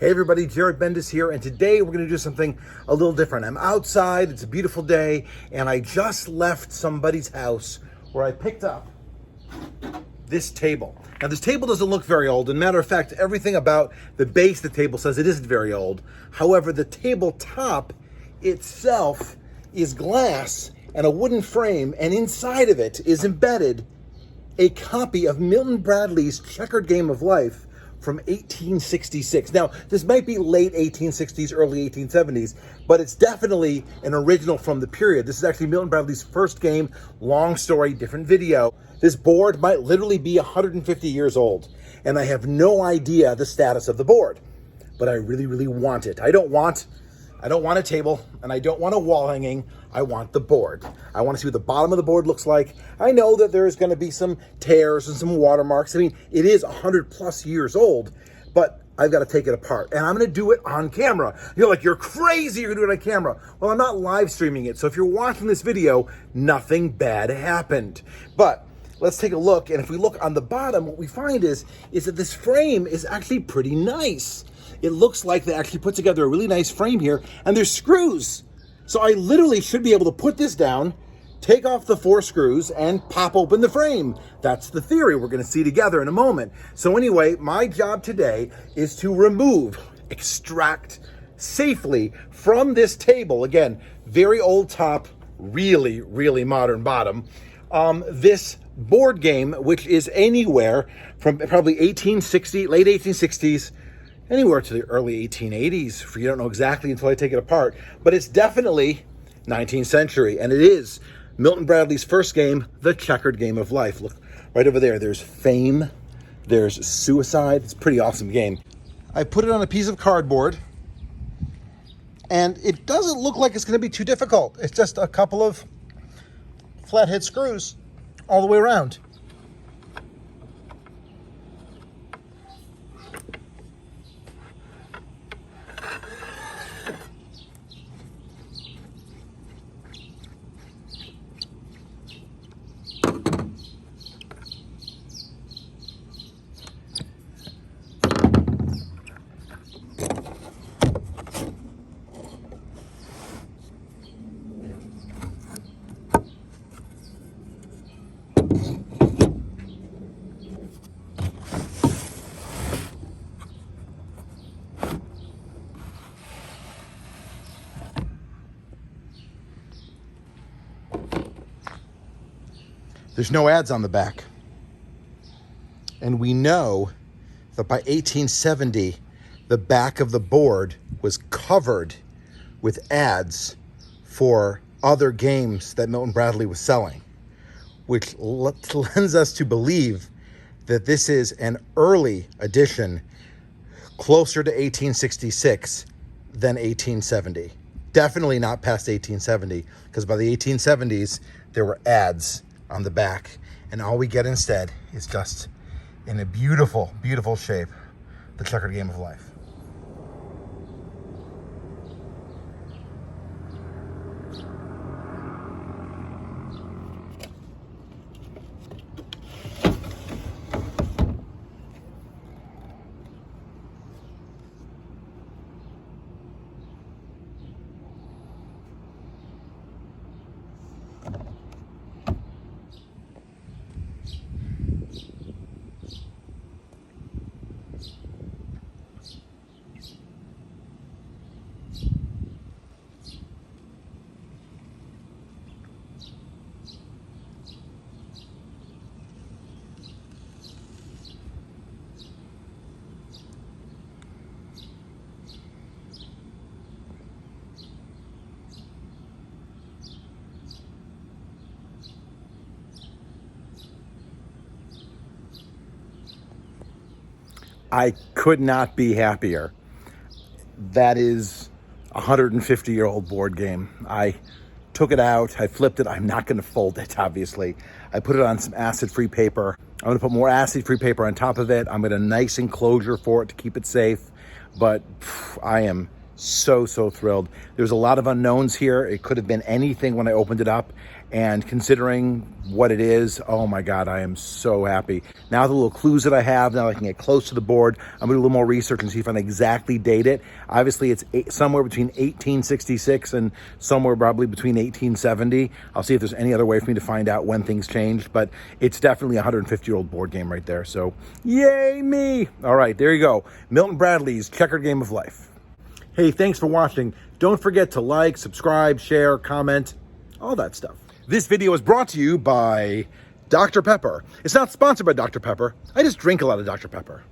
Hey everybody, Jared Bendis here, and today we're going to do something a little different. I'm outside, it's a beautiful day, and I just left somebody's house where I picked up this table. Now this table doesn't look very old, and matter of fact, everything about the base of the table says it isn't very old. However, the tabletop itself is glass and a wooden frame, and inside of it is embedded a copy of Milton Bradley's Checkered Game of Life from 1866. Now, this might be late 1860s, early 1870s, but it's definitely an original from the period. This is actually Milton Bradley's first game, long story, different video. This board might literally be 150 years old, and I have no idea the status of the board, but I really, really want it. I don't want a table, and I don't want a wall hanging. I want the board. I want to see what the bottom of the board looks like. I know that there's going to be some tears and some watermarks. I mean, it is 100 plus years old, but I've got to take it apart, and I'm going to do it on camera. You're like, you're crazy, you're going to do it on camera. Well, I'm not live streaming it, so if you're watching this video, nothing bad happened. But let's take a look, and if we look on the bottom, what we find is that this frame is actually pretty nice. It looks like they actually put together a really nice frame here, and there's screws. So I literally should be able to put this down, take off the 4 screws, and pop open the frame. That's the theory we're going to see together in a moment. So anyway, my job today is to extract safely from this table, again, very old top, really, really modern bottom, this board game, which is anywhere from probably 1860, late 1860s, anywhere to the early 1880s, for you don't know exactly until I take it apart. But it's definitely 19th century, and it is Milton Bradley's first game, The Checkered Game of Life. Look, right over there, there's Fame, there's Suicide. It's a pretty awesome game. I put it on a piece of cardboard, and it doesn't look like it's going to be too difficult. It's just a couple of flathead screws all the way around. There's no ads on the back. And we know that by 1870, the back of the board was covered with ads for other games that Milton Bradley was selling, which lends us to believe that this is an early edition, closer to 1866 than 1870. Definitely not past 1870, because by the 1870s, there were ads on the back, and all we get instead is just in a beautiful, beautiful shape, The Checkered Game of Life. I could not be happier. That is a 150-year-old board game. I took it out, I flipped it. I'm not going to fold it, obviously. I put it on some acid-free paper. I'm going to put more acid-free paper on top of it. I'm going to nice enclosure for it to keep it safe. But I am so thrilled. There's a lot of unknowns here. It could have been anything when I opened it up, And considering what it is, oh my God, I am so happy. Now the little clues that I have, now I can get close to the board. I'm gonna do a little more research and see if I can exactly date it. Obviously it's somewhere between 1866 and somewhere probably between 1870. I'll see if there's any other way for me to find out when things changed, but it's definitely a 150-year-old board game right there. So yay me. All right, there you go. Milton Bradley's Checkered Game of Life. Hey, thanks for watching. Don't forget to like, subscribe, share, comment, all that stuff. This video is brought to you by Dr. Pepper. It's not sponsored by Dr. Pepper. I just drink a lot of Dr. Pepper.